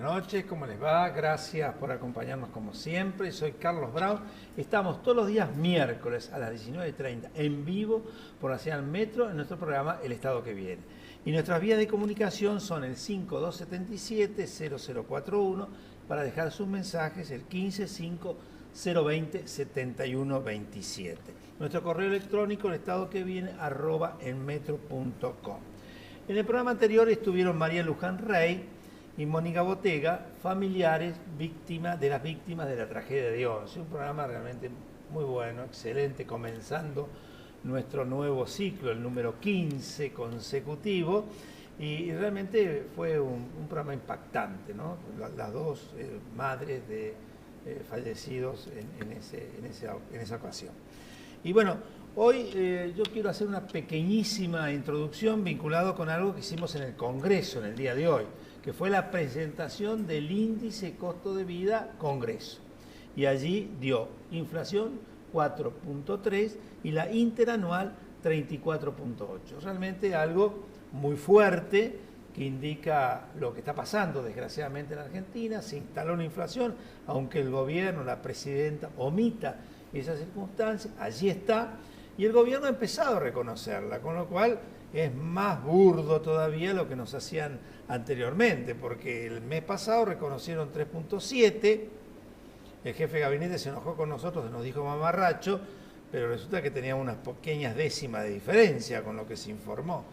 noches, ¿cómo les va? Gracias por acompañarnos como siempre. Soy Carlos Brown. Estamos todos los días miércoles a las 19:30 en vivo por la señal Metro en nuestro programa El Estado que Viene. Y nuestras vías de comunicación son el 5277-0041 para dejar sus mensajes, el 1550207127. Nuestro correo electrónico, elestadoqueviene@enmetro.com. En el programa anterior estuvieron María Luján Rey y Mónica Botega, familiares de las víctimas de la tragedia de Once. Un programa realmente muy bueno, excelente, comenzando nuestro nuevo ciclo, el número 15 consecutivo, y realmente fue un programa impactante, ¿no? Las dos madres de fallecidos en esa ocasión. Y bueno, hoy yo quiero hacer una pequeñísima introducción vinculado con algo que hicimos en el Congreso en el día de hoy, que fue la presentación del índice costo de vida Congreso. Y allí dio inflación 4.3 y la interanual 34.8. Realmente algo muy fuerte que indica lo que está pasando desgraciadamente en Argentina. Se instaló una inflación, aunque el gobierno, la presidenta, omita esa circunstancia, allí está, y el gobierno ha empezado a reconocerla, con lo cual es más burdo todavía lo que nos hacían anteriormente, porque el mes pasado reconocieron 3.7, el jefe de gabinete se enojó con nosotros, nos dijo mamarracho, pero resulta que tenía unas pequeñas décimas de diferencia con lo que se informó.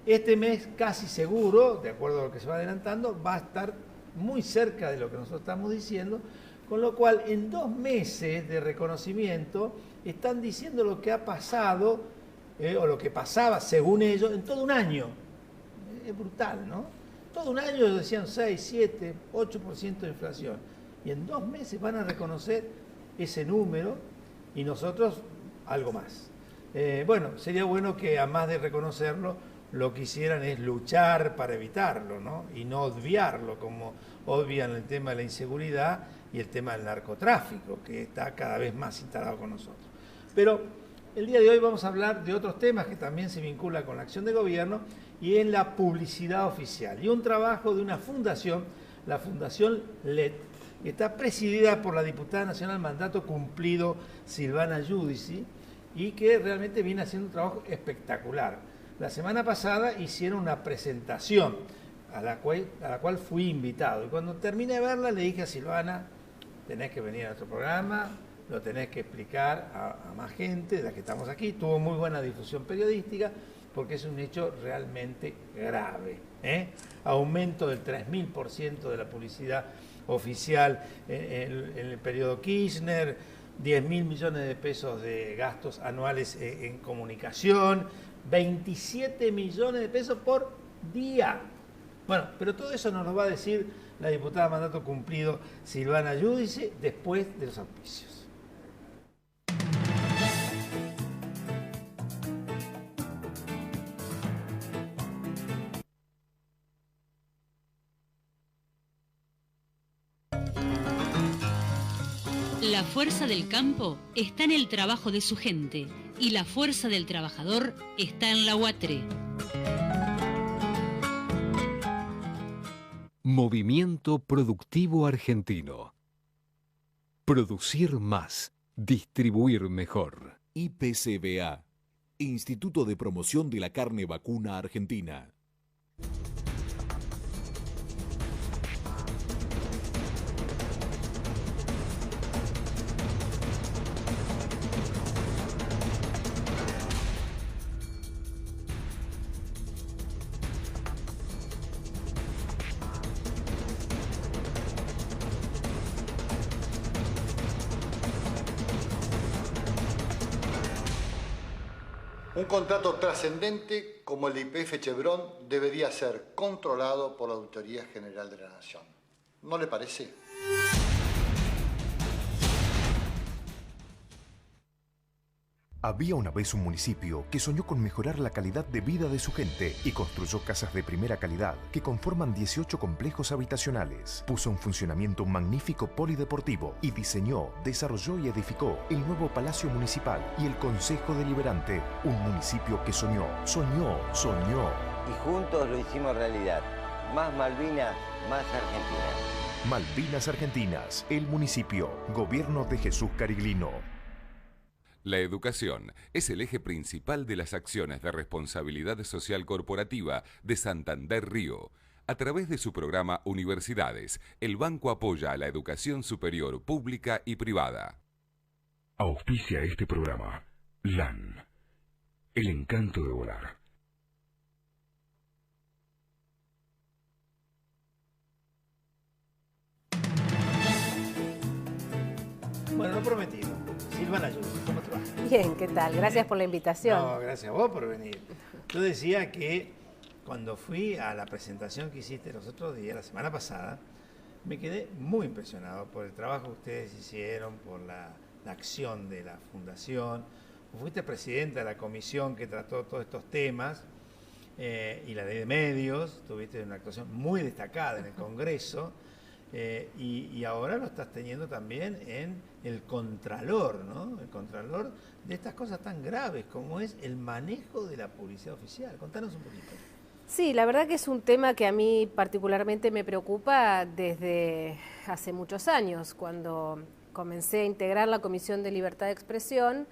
Este mes casi seguro, de acuerdo a lo que se va adelantando, va a estar muy cerca de lo que nosotros estamos diciendo, con lo cual en 2 meses de reconocimiento están diciendo lo que ha pasado o lo que pasaba, según ellos, en todo un año. Es brutal, ¿no? Todo un año decían 6, 7, 8% de inflación. Y en 2 meses van a reconocer ese número y nosotros algo más. Bueno, sería bueno que a más de reconocerlo, lo que hicieran es luchar para evitarlo, ¿no? Y no obviarlo, como obvian el tema de la inseguridad y el tema del narcotráfico, que está cada vez más instalado con nosotros. Pero el día de hoy vamos a hablar de otros temas que también se vinculan con la acción de gobierno y en la publicidad oficial. Y un trabajo de una fundación, la Fundación LED, que está presidida por la diputada nacional mandato cumplido Silvana Giudici y que realmente viene haciendo un trabajo espectacular. La semana pasada hicieron una presentación a la cual fui invitado. Y cuando terminé de verla le dije a Silvana, tenés que venir a nuestro programa, lo tenés que explicar a más gente de la que estamos aquí. Tuvo muy buena difusión periodística porque es un hecho realmente grave. Aumento del 3000% de la publicidad oficial en el periodo Kirchner, 10.000 millones de pesos de gastos anuales en comunicación, 27 millones de pesos por día. Bueno, pero todo eso nos lo va a decir la diputada mandato cumplido Silvana Giudici después de los auspicios. La fuerza del campo está en el trabajo de su gente y la fuerza del trabajador está en la UATRE. Movimiento Productivo Argentino. Producir más, distribuir mejor. IPCBA, Instituto de Promoción de la Carne Vacuna Argentina. Un contrato trascendente como el de YPF Chevron debería ser controlado por la Auditoría General de la Nación. ¿No le parece? Había una vez un municipio que soñó con mejorar la calidad de vida de su gente y construyó casas de primera calidad que conforman 18 complejos habitacionales. Puso en funcionamiento un magnífico polideportivo y diseñó, desarrolló y edificó el nuevo Palacio Municipal y el Consejo Deliberante. Un municipio que soñó. Y juntos lo hicimos realidad. Más Malvinas, más Argentina. Malvinas Argentinas, el municipio, gobierno de Jesús Cariglino. La educación es el eje principal de las acciones de responsabilidad social corporativa de Santander Río. A través de su programa Universidades, el banco apoya a la educación superior pública y privada. Auspicia este programa LAN, el encanto de volar. Bueno, lo prometido. Silvana Ayuso, ¿cómo te va? Bien, ¿qué tal? Gracias por la invitación. No, gracias a vos por venir. Yo decía que cuando fui a la presentación que hiciste los otros días, la semana pasada, me quedé muy impresionado por el trabajo que ustedes hicieron, por la acción de la fundación. Fuiste presidenta de la comisión que trató todos estos temas y la ley de medios. Tuviste una actuación muy destacada en el Congreso. Y ahora lo estás teniendo también en el Contralor, ¿no? El Contralor de estas cosas tan graves como es el manejo de la publicidad oficial. Contanos un poquito. Sí, la verdad que es un tema que a mí particularmente me preocupa desde hace muchos años. Cuando comencé a integrar la Comisión de Libertad de Expresión,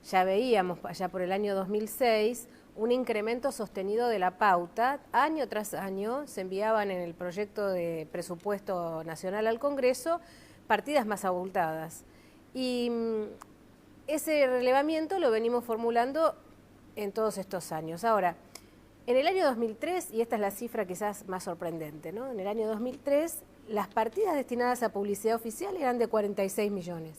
ya veíamos allá por el año 2006 un incremento sostenido de la pauta. Año tras año se enviaban en el proyecto de presupuesto nacional al Congreso partidas más abultadas. Y ese relevamiento lo venimos formulando en todos estos años. Ahora, en el año 2003, y esta es la cifra quizás más sorprendente, ¿no? En el año 2003, las partidas destinadas a publicidad oficial eran de 46 millones.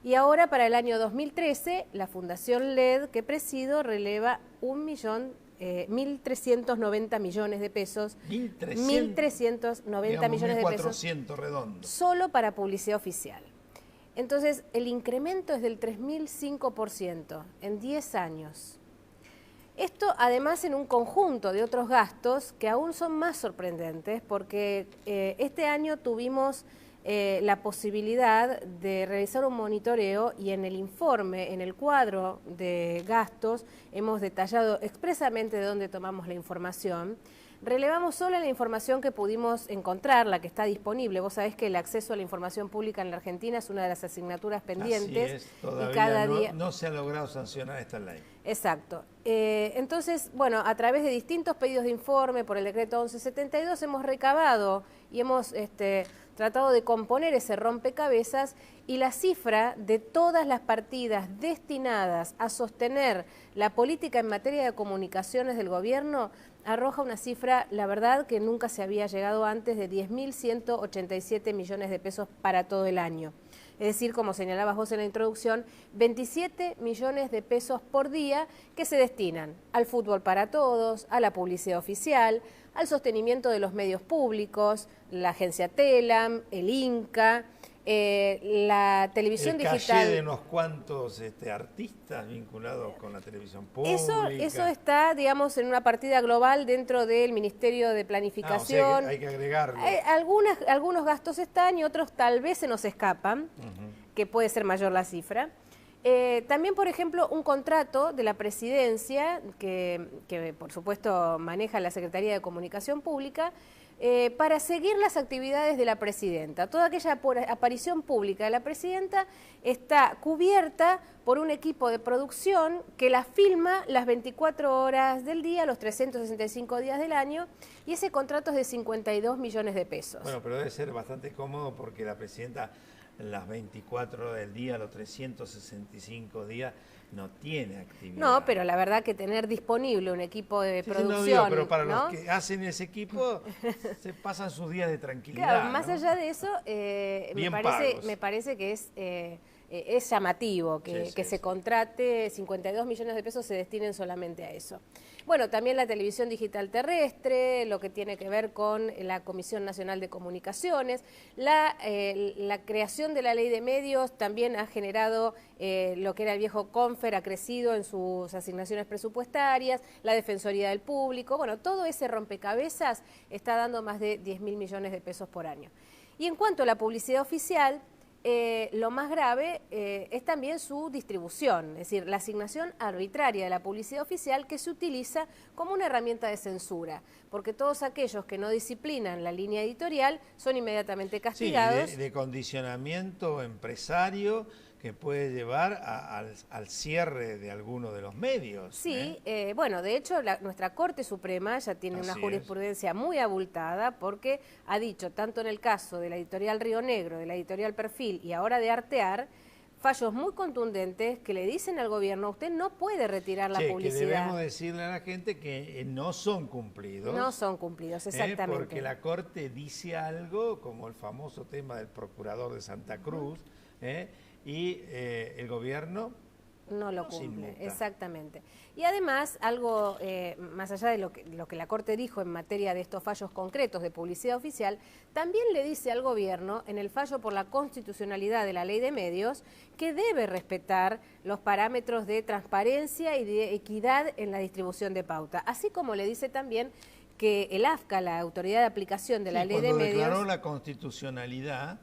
Y ahora, para el año 2013, la Fundación LED, que presido, releva 1.390 millones de pesos. 1.390 millones de pesos. 1.400 redondos. Solo para publicidad oficial. Entonces, el incremento es del 3.005% en 10 años. Esto, además, en un conjunto de otros gastos que aún son más sorprendentes, porque este año tuvimos la posibilidad de realizar un monitoreo y en el informe, en el cuadro de gastos, hemos detallado expresamente de dónde tomamos la información. Relevamos solo la información que pudimos encontrar, la que está disponible. Vos sabés que el acceso a la información pública en la Argentina es una de las asignaturas pendientes. Así es, todavía y cada día no se ha logrado sancionar esta ley. Exacto. Entonces, bueno, a través de distintos pedidos de informe por el decreto 1172 hemos recabado y hemos tratado de componer ese rompecabezas, y la cifra de todas las partidas destinadas a sostener la política en materia de comunicaciones del gobierno arroja una cifra, la verdad, que nunca se había llegado antes, de 10.187 millones de pesos para todo el año. Es decir, como señalabas vos en la introducción, 27 millones de pesos por día que se destinan al fútbol para todos, a la publicidad oficial, al sostenimiento de los medios públicos, la agencia TELAM, el INCA, la televisión digital. El caché de unos cuantos artistas vinculados con la televisión pública. Eso está, digamos, en una partida global dentro del Ministerio de Planificación. O sea, hay que agregarlo. Algunos gastos están y otros tal vez se nos escapan, que puede ser mayor la cifra. También, por ejemplo, un contrato de la Presidencia, que por supuesto maneja la Secretaría de Comunicación Pública, para seguir las actividades de la Presidenta. Toda aquella aparición pública de la Presidenta está cubierta por un equipo de producción que la filma las 24 horas del día, los 365 días del año, y ese contrato es de 52 millones de pesos. Bueno, pero debe ser bastante cómodo porque la Presidenta las 24 horas del día, los 365 días, no tiene actividad. No, pero la verdad que tener disponible un equipo de producción... No digo, pero para ¿no? los que hacen ese equipo, se pasan sus días de tranquilidad. Claro, más ¿no? allá de eso, me parece que es llamativo que se contrate 52 millones de pesos, se destinen solamente a eso. Bueno, también la televisión digital terrestre, lo que tiene que ver con la Comisión Nacional de Comunicaciones, la creación de la ley de medios también ha generado lo que era el viejo CONFER, ha crecido en sus asignaciones presupuestarias, la Defensoría del Público, bueno, todo ese rompecabezas está dando más de 10.000 millones de pesos por año. Y en cuanto a la publicidad oficial, lo más grave es también su distribución, es decir, la asignación arbitraria de la publicidad oficial que se utiliza como una herramienta de censura, porque todos aquellos que no disciplinan la línea editorial son inmediatamente castigados. Sí, de condicionamiento empresario que puede llevar al cierre de alguno de los medios. Sí, bueno, de hecho nuestra Corte Suprema ya tiene una jurisprudencia muy abultada porque ha dicho, tanto en el caso de la editorial Río Negro, de la editorial Perfil y ahora de Artear, fallos muy contundentes que le dicen al gobierno, usted no puede retirar la publicidad. Que debemos decirle a la gente que no son cumplidos. No son cumplidos, exactamente. Porque la Corte dice algo, como el famoso tema del procurador de Santa Cruz, y el gobierno no lo cumple, exactamente. Y además, algo más allá de lo que la Corte dijo en materia de estos fallos concretos de publicidad oficial, también le dice al gobierno, en el fallo por la constitucionalidad de la Ley de Medios, que debe respetar los parámetros de transparencia y de equidad en la distribución de pauta, así como le dice también que el AFCA, la Autoridad de Aplicación de la Ley de Medios... Cuando declaró la constitucionalidad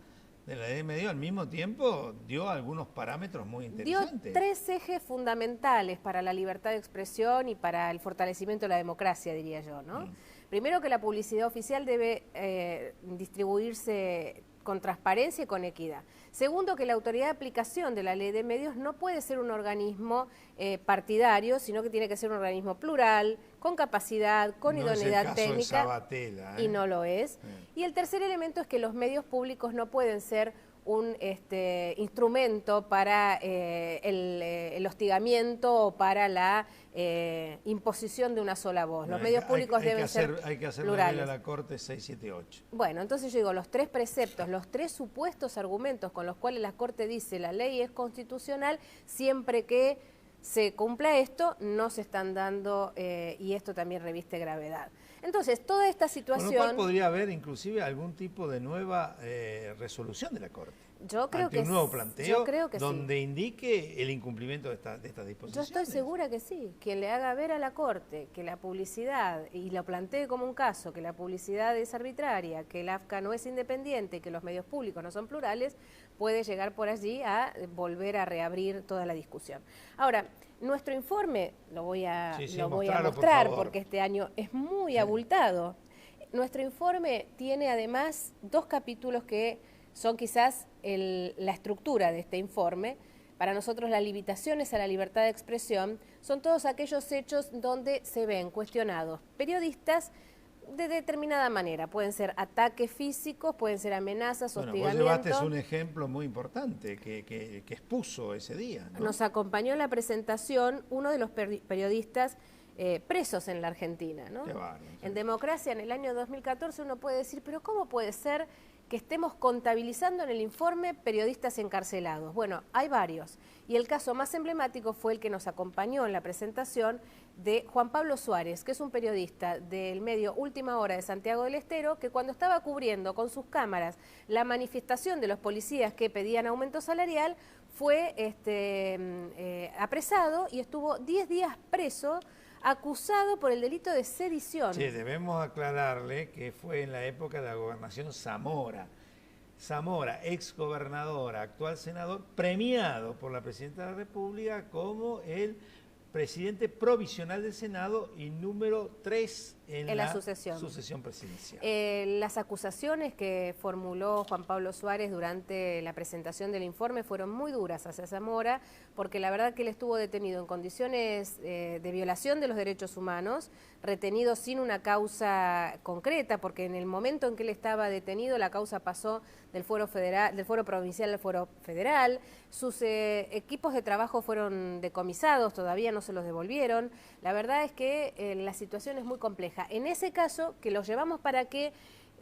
de la Ley de Medios, al mismo tiempo dio algunos parámetros muy interesantes. Dio 3 ejes fundamentales para la libertad de expresión y para el fortalecimiento de la democracia, diría yo, ¿no? Primero, que la publicidad oficial debe distribuirse con transparencia y con equidad. Segundo, que la autoridad de aplicación de la Ley de Medios no puede ser un organismo partidario, sino que tiene que ser un organismo plural, con capacidad, con idoneidad técnica, Sabatella, y no lo es. Y el tercer elemento es que los medios públicos no pueden ser un instrumento para el hostigamiento o para la imposición de una sola voz. Los medios públicos deben ser hay que hacer plurales. A la Corte 678. Bueno, entonces yo digo, los 3 preceptos, los 3 supuestos argumentos con los cuales la Corte dice la ley es constitucional, siempre que se cumpla esto, no se están dando y esto también reviste gravedad. Entonces, toda esta situación... Con lo cual podría haber inclusive algún tipo de nueva resolución de la Corte. Yo creo ante que un nuevo planteo yo creo que donde indique el incumplimiento de estas disposiciones. Yo estoy segura que sí, que le haga ver a la Corte que la publicidad, y lo plantee como un caso, que la publicidad es arbitraria, que el AFCA no es independiente, que los medios públicos no son plurales, puede llegar por allí a volver a reabrir toda la discusión. Ahora, nuestro informe, lo voy a mostrar porque este año es muy abultado. Nuestro informe tiene además 2 capítulos que son quizás la estructura de este informe. Para nosotros las limitaciones a la libertad de expresión son todos aquellos hechos donde se ven cuestionados periodistas de determinada manera. Pueden ser ataques físicos, pueden ser amenazas, hostigamiento. Vos llevaste un ejemplo muy importante que expuso ese día, ¿no? Nos acompañó en la presentación uno de los periodistas presos en la Argentina, ¿no? Qué bárbaro, sí. En Democracia, en el año 2014, uno puede decir, pero ¿cómo puede ser que estemos contabilizando en el informe periodistas encarcelados? Bueno, hay varios. Y el caso más emblemático fue el que nos acompañó en la presentación de Juan Pablo Suárez, que es un periodista del medio Última Hora de Santiago del Estero, que cuando estaba cubriendo con sus cámaras la manifestación de los policías que pedían aumento salarial, fue apresado y estuvo 10 días preso, acusado por el delito de sedición. Sí, debemos aclararle que fue en la época de la gobernación Zamora. Zamora, ex gobernadora, actual senador, premiado por la Presidenta de la República como el presidente provisional del Senado y número 3 en la sucesión presidencial. Las acusaciones que formuló Juan Pablo Suárez durante la presentación del informe fueron muy duras hacia Zamora, porque la verdad que él estuvo detenido en condiciones de violación de los derechos humanos, retenido sin una causa concreta, porque en el momento en que él estaba detenido la causa pasó del fuero provincial al fuero federal, sus equipos de trabajo fueron decomisados, todavía no se los devolvieron. La verdad es que la situación es muy compleja. En ese caso, que los llevamos para que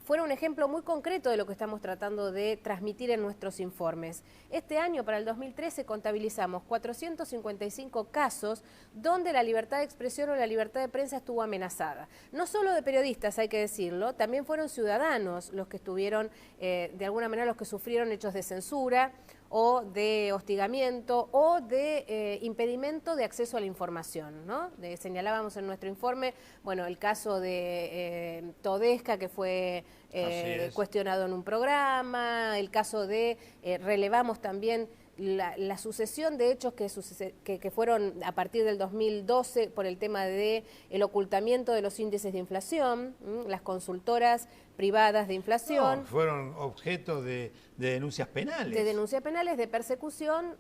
fuera un ejemplo muy concreto de lo que estamos tratando de transmitir en nuestros informes. Este año, para el 2013, contabilizamos 455 casos donde la libertad de expresión o la libertad de prensa estuvo amenazada. No solo de periodistas, hay que decirlo, también fueron ciudadanos los que estuvieron, de alguna manera, los que sufrieron hechos de censura o de hostigamiento o de impedimento de acceso a la información, ¿no? Señalábamos en nuestro informe, bueno, el caso de Todesca, que fue cuestionado en un programa, el caso de, relevamos también la sucesión de hechos que fueron a partir del 2012 por el tema de el ocultamiento de los índices de inflación, las consultoras privadas de inflación. No, fueron objeto de denuncias penales. De denuncias penales, de persecución.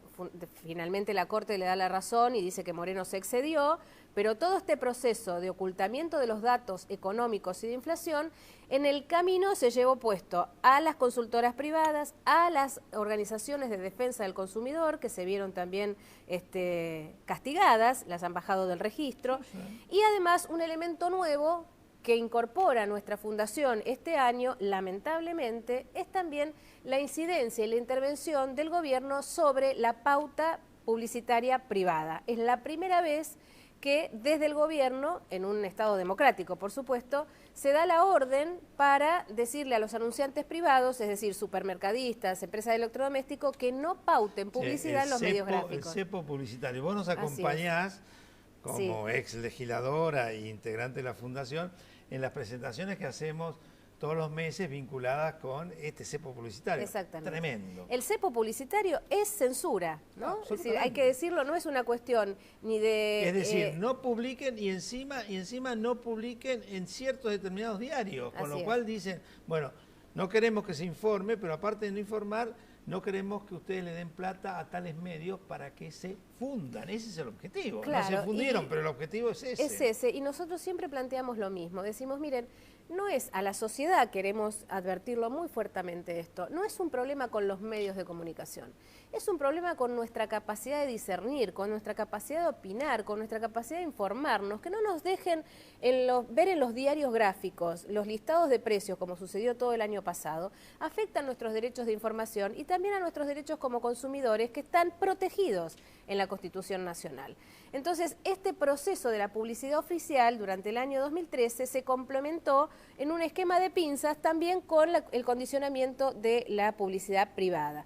Finalmente la Corte le da la razón y dice que Moreno se excedió, pero todo este proceso de ocultamiento de los datos económicos y de inflación, en el camino se llevó puesto a las consultoras privadas, a las organizaciones de defensa del consumidor, que se vieron también castigadas, las han bajado del registro, y además un elemento nuevo que incorpora nuestra fundación este año, lamentablemente, es también la incidencia y la intervención del gobierno sobre la pauta publicitaria privada. Es la primera vez que desde el gobierno, en un Estado democrático por supuesto, se da la orden para decirle a los anunciantes privados, es decir, supermercadistas, empresas de electrodomésticos, que no pauten publicidad en los medios gráficos. El cepo publicitario. Vos nos acompañás como ex legisladora e integrante de la Fundación en las presentaciones que hacemos todos los meses vinculadas con este cepo publicitario. Exactamente. Tremendo. El cepo publicitario es censura, ¿no? Es decir, hay que decirlo, no es una cuestión ni de... Es decir, no publiquen y encima no publiquen en ciertos determinados diarios, con lo cual dicen, bueno, no queremos que se informe, pero aparte de no informar, no queremos que ustedes le den plata a tales medios para que se fundan. Ese es el objetivo. Claro, no se fundieron, pero el objetivo es ese. Es ese, y nosotros siempre planteamos lo mismo. Decimos, miren, no es a la sociedad, queremos advertirlo muy fuertemente esto, no es un problema con los medios de comunicación, es un problema con nuestra capacidad de discernir, con nuestra capacidad de opinar, con nuestra capacidad de informarnos, que no nos dejen ver en los diarios gráficos los listados de precios, como sucedió todo el año pasado, afectan nuestros derechos de información y también a nuestros derechos como consumidores que están protegidos en la Constitución Nacional. Entonces, este proceso de la publicidad oficial durante el año 2013 se complementó en un esquema de pinzas también con el condicionamiento de la publicidad privada.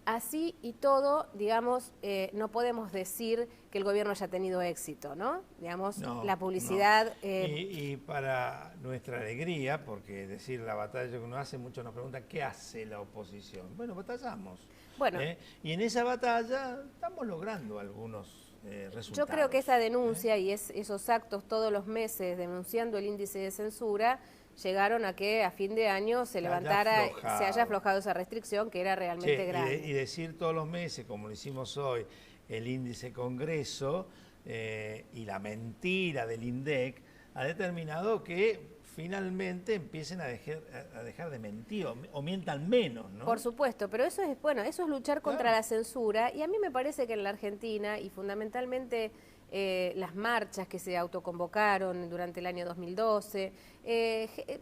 Así y todo, digamos, no podemos decir que el gobierno haya tenido éxito, ¿no? Digamos, la publicidad... No. Y para nuestra alegría, porque decir la batalla que uno hace, muchos nos preguntan, ¿qué hace la oposición? Bueno, batallamos. Bueno. Y en esa batalla estamos logrando algunos resultados. Yo creo que esa denuncia y esos actos todos los meses denunciando el índice de censura llegaron a que a fin de año se levantara, se haya aflojado esa restricción que era realmente grande. Y decir todos los meses, como lo hicimos hoy, el índice Congreso y la mentira del INDEC ha determinado que finalmente empiecen a dejar de mentir o mientan menos, ¿no? Por supuesto, pero eso es luchar contra la censura, y a mí me parece que en la Argentina, y fundamentalmente las marchas que se autoconvocaron durante el año 2012,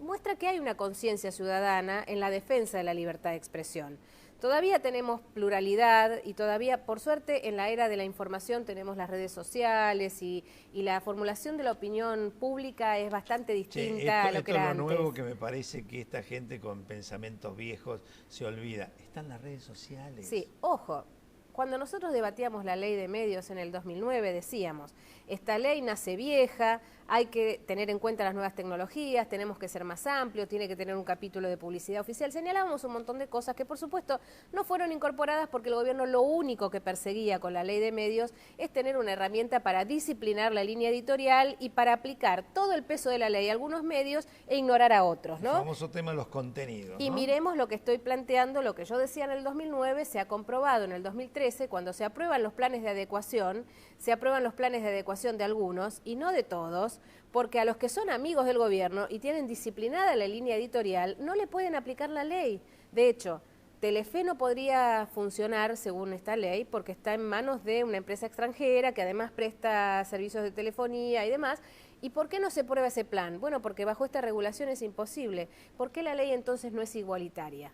muestra que hay una conciencia ciudadana en la defensa de la libertad de expresión. Todavía tenemos pluralidad y todavía, por suerte, en la era de la información tenemos las redes sociales y la formulación de la opinión pública es bastante distinta a lo que era antes. Esto es lo nuevo que me parece que esta gente con pensamientos viejos se olvida. Están las redes sociales. Sí, ojo. Cuando nosotros debatíamos la ley de medios en el 2009 decíamos, esta ley nace vieja, hay que tener en cuenta las nuevas tecnologías, tenemos que ser más amplios, tiene que tener un capítulo de publicidad oficial. Señalábamos un montón de cosas que por supuesto no fueron incorporadas porque el gobierno lo único que perseguía con la ley de medios es tener una herramienta para disciplinar la línea editorial y para aplicar todo el peso de la ley a algunos medios e ignorar a otros, ¿no? El famoso tema de los contenidos, Y ¿no? miremos lo que estoy planteando, lo que yo decía en el 2009, se ha comprobado en el 2013, cuando se aprueban los planes de adecuación, se aprueban los planes de adecuación de algunos y no de todos, porque a los que son amigos del gobierno y tienen disciplinada la línea editorial, no le pueden aplicar la ley. De hecho, Telefe no podría funcionar según esta ley porque está en manos de una empresa extranjera que además presta servicios de telefonía y demás. ¿Y por qué no se prueba ese plan? Bueno, porque bajo esta regulación es imposible. ¿Por qué la ley entonces no es igualitaria?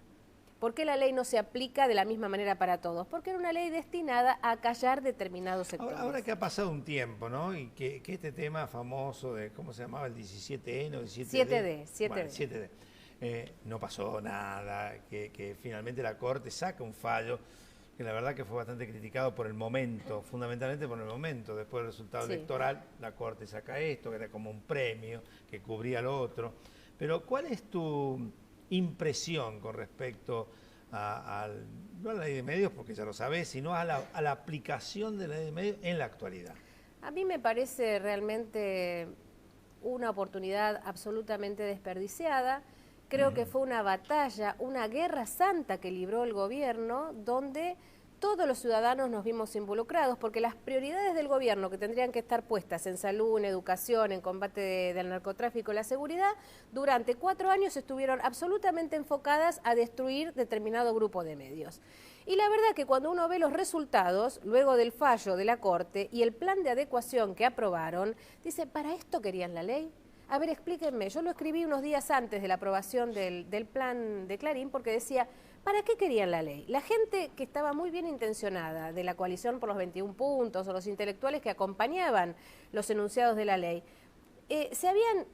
¿Por qué la ley no se aplica de la misma manera para todos? Porque era una ley destinada a callar determinados sectores. Ahora que ha pasado un tiempo, ¿no? Y que este tema famoso de, ¿cómo se llamaba? El 17N o el 7D. 7D. Bueno, 7D. No pasó nada, que finalmente la Corte saca un fallo que la verdad que fue bastante criticado por el momento, fundamentalmente por el momento. Después del resultado electoral, la Corte saca esto, que era como un premio, que cubría lo otro. Pero ¿cuál es tu impresión con respecto no a la ley de medios, porque ya lo sabés, sino a la aplicación de la ley de medios en la actualidad? A mí me parece realmente una oportunidad absolutamente desperdiciada. Creo que fue una batalla, una guerra santa que libró el gobierno, donde todos los ciudadanos nos vimos involucrados, porque las prioridades del gobierno que tendrían que estar puestas en salud, en educación, en combate del narcotráfico y la seguridad, durante 4 años estuvieron absolutamente enfocadas a destruir determinado grupo de medios. Y la verdad que cuando uno ve los resultados, luego del fallo de la Corte y el plan de adecuación que aprobaron, dice, ¿para esto querían la ley? A ver, explíquenme, yo lo escribí unos días antes de la aprobación del plan de Clarín porque decía, ¿para qué querían la ley? La gente que estaba muy bien intencionada de la coalición por los 21 puntos o los intelectuales que acompañaban los enunciados de la ley, se habían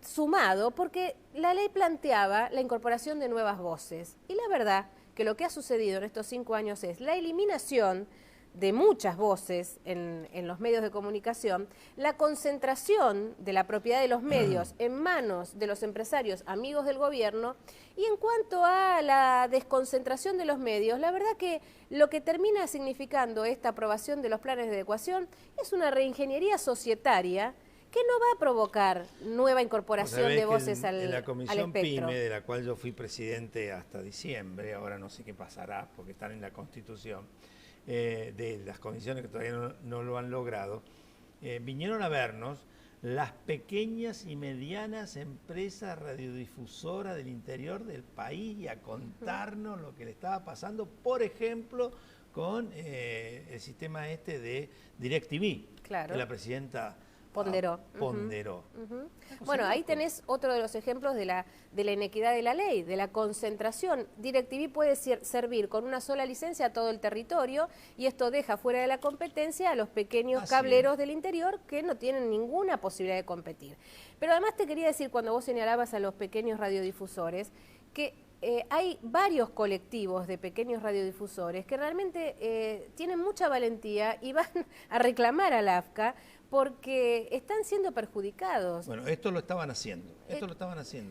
sumado porque la ley planteaba la incorporación de nuevas voces. Y la verdad que lo que ha sucedido en estos 5 años es la eliminación de muchas voces en los medios de comunicación, la concentración de la propiedad de los medios en manos de los empresarios amigos del gobierno, y en cuanto a la desconcentración de los medios, la verdad que lo que termina significando esta aprobación de los planes de adecuación es una reingeniería societaria que no va a provocar nueva incorporación de voces al espectro. En la comisión PYME, de la cual yo fui presidente hasta diciembre, ahora no sé qué pasará porque están en la Constitución, de las comisiones que todavía no lo han logrado, vinieron a vernos las pequeñas y medianas empresas radiodifusoras del interior del país y a contarnos lo que le estaba pasando, por ejemplo, con el sistema de DirecTV, que la presidenta ponderó. Bueno, ahí tenés otro de los ejemplos de la inequidad de la ley, de la concentración. DirecTV puede servir con una sola licencia a todo el territorio y esto deja fuera de la competencia a los pequeños cableros del interior que no tienen ninguna posibilidad de competir. Pero además te quería decir, cuando vos señalabas a los pequeños radiodifusores, que hay varios colectivos de pequeños radiodifusores que realmente tienen mucha valentía y van a reclamar al AFCA porque están siendo perjudicados. Bueno, esto lo estaban haciendo.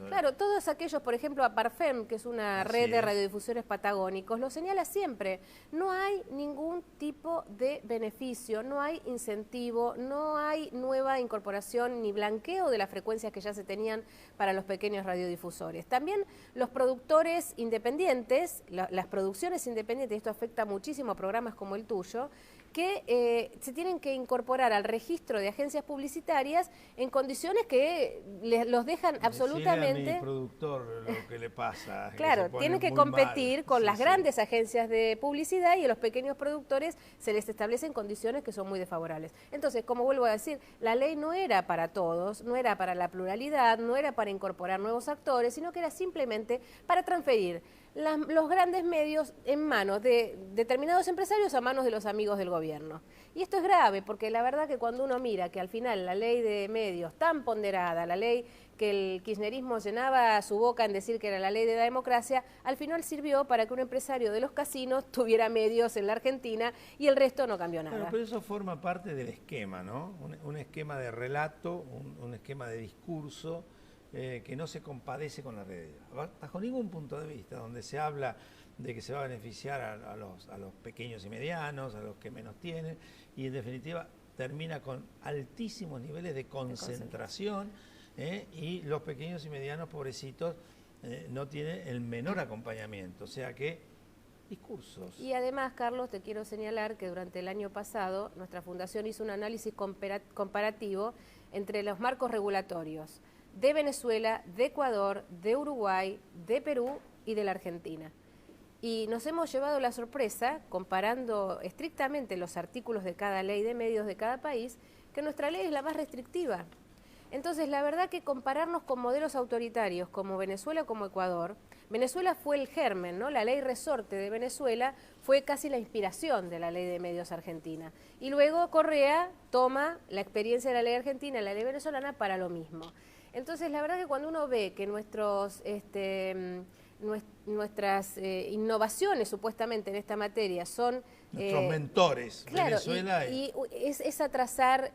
Claro, todos aquellos, por ejemplo, a Parfem, que es una red de radiodifusores patagónicos, lo señala siempre. No hay ningún tipo de beneficio, no hay incentivo, no hay nueva incorporación ni blanqueo de las frecuencias que ya se tenían para los pequeños radiodifusores. También los productores independientes, las producciones independientes, esto afecta muchísimo a programas como el tuyo, que se tienen que incorporar al registro de agencias publicitarias en condiciones que los dejan absolutamente... A mi productor lo que le pasa. Claro, tienen que competir con las grandes agencias de publicidad y a los pequeños productores se les establecen condiciones que son muy desfavorables. Entonces, como vuelvo a decir, la ley no era para todos, no era para la pluralidad, no era para incorporar nuevos actores, sino que era simplemente para transferir los grandes medios en manos de determinados empresarios a manos de los amigos del gobierno. Y esto es grave porque la verdad que cuando uno mira que al final la ley de medios tan ponderada, la ley que el kirchnerismo llenaba su boca en decir que era la ley de la democracia, al final sirvió para que un empresario de los casinos tuviera medios en la Argentina y el resto no cambió nada. Pero eso forma parte del esquema, ¿no? Un esquema de relato, un esquema de discurso que no se compadece con la realidad, bajo ningún punto de vista, donde se habla de que se va a beneficiar a los pequeños y medianos, a los que menos tienen, y en definitiva termina con altísimos niveles de concentración, y los pequeños y medianos, pobrecitos, no tienen el menor acompañamiento, o sea que discursos. Y además, Carlos, te quiero señalar que durante el año pasado nuestra fundación hizo un análisis comparativo entre los marcos regulatorios de Venezuela, de Ecuador, de Uruguay, de Perú y de la Argentina. Y nos hemos llevado la sorpresa, comparando estrictamente los artículos de cada ley de medios de cada país, que nuestra ley es la más restrictiva. Entonces, la verdad que compararnos con modelos autoritarios como Venezuela o como Ecuador, Venezuela fue el germen, ¿no? La ley resorte de Venezuela fue casi la inspiración de la ley de medios argentina. Y luego Correa toma la experiencia de la ley argentina y la ley venezolana para lo mismo. Entonces, la verdad que cuando uno ve que nuestras innovaciones supuestamente en esta materia son... Nuestros mentores, claro, Venezuela. Y es atrasar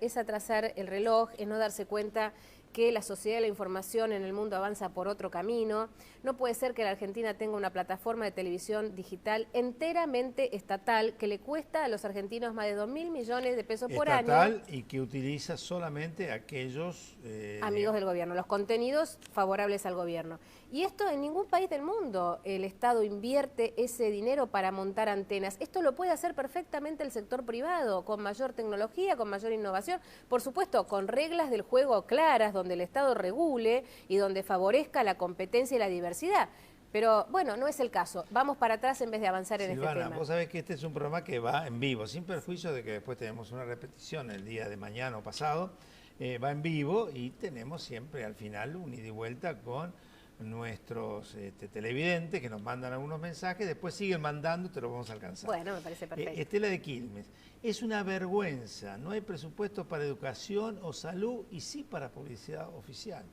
el reloj, es no darse cuenta que la sociedad de la información en el mundo avanza por otro camino. No puede ser que la Argentina tenga una plataforma de televisión digital enteramente estatal que le cuesta a los argentinos más de 2.000 millones de pesos por año. Estatal y que utiliza solamente aquellos... amigos del gobierno, los contenidos favorables al gobierno. Y esto en ningún país del mundo el Estado invierte ese dinero para montar antenas. Esto lo puede hacer perfectamente el sector privado, con mayor tecnología, con mayor innovación, por supuesto, con reglas del juego claras, donde el Estado regule y donde favorezca la competencia y la diversidad. Pero bueno, no es el caso. Vamos para atrás en vez de avanzar en este tema. Vos sabés que este es un programa que va en vivo, sin perjuicio de que después tenemos una repetición el día de mañana o pasado. Va en vivo y tenemos siempre al final un ida y vuelta con nuestros televidentes que nos mandan algunos mensajes, después siguen mandando, te lo vamos a alcanzar. Bueno, me parece perfecto. Estela de Quilmes, es una vergüenza, no hay presupuesto para educación o salud y sí para publicidad oficial.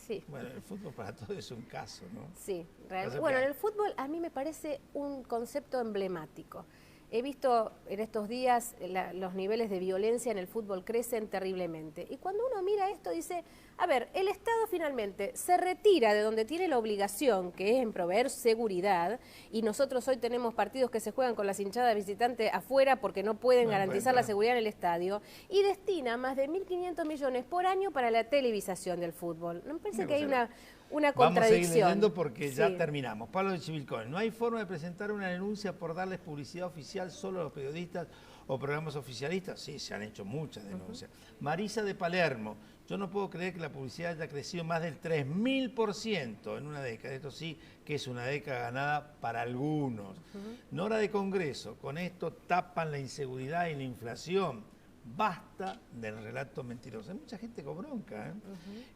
Sí. Bueno, el fútbol para todo es un caso, ¿no? Sí, realmente. Bueno, en el fútbol a mí me parece un concepto emblemático. He visto en estos días los niveles de violencia en el fútbol crecen terriblemente. Y cuando uno mira esto dice, a ver, el Estado finalmente se retira de donde tiene la obligación, que es en proveer seguridad, y nosotros hoy tenemos partidos que se juegan con las hinchadas visitantes afuera porque no pueden garantizar la seguridad en el estadio, y destina más de 1.500 millones por año para la televisación del fútbol. No me parece que hay una contradicción. Vamos a seguir leyendo porque ya terminamos. Pablo de Chivilcoy, no hay forma de presentar una denuncia por darles publicidad oficial solo a los periodistas o programas oficialistas. Sí, se han hecho muchas denuncias. Marisa de Palermo, yo no puedo creer que la publicidad haya crecido más del 3.000% en una década. Esto sí que es una década ganada para algunos. Nora de Congreso, con esto tapan la inseguridad y la inflación. Basta del relato mentiroso. Hay mucha gente con bronca, ¿eh?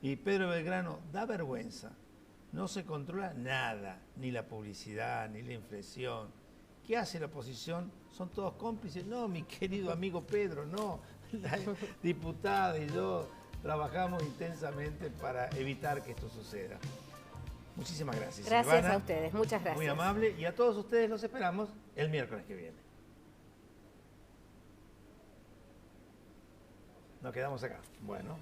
Y Pedro Belgrano, da vergüenza. No se controla nada, ni la publicidad, ni la inflación. ¿Qué hace la oposición? Son todos cómplices. No, mi querido amigo Pedro, no. La diputada y yo trabajamos intensamente para evitar que esto suceda. Muchísimas gracias. Gracias, Silvana, a ustedes, muchas gracias. muy amable. Y a todos ustedes los esperamos el miércoles que viene. Nos quedamos acá. Bueno.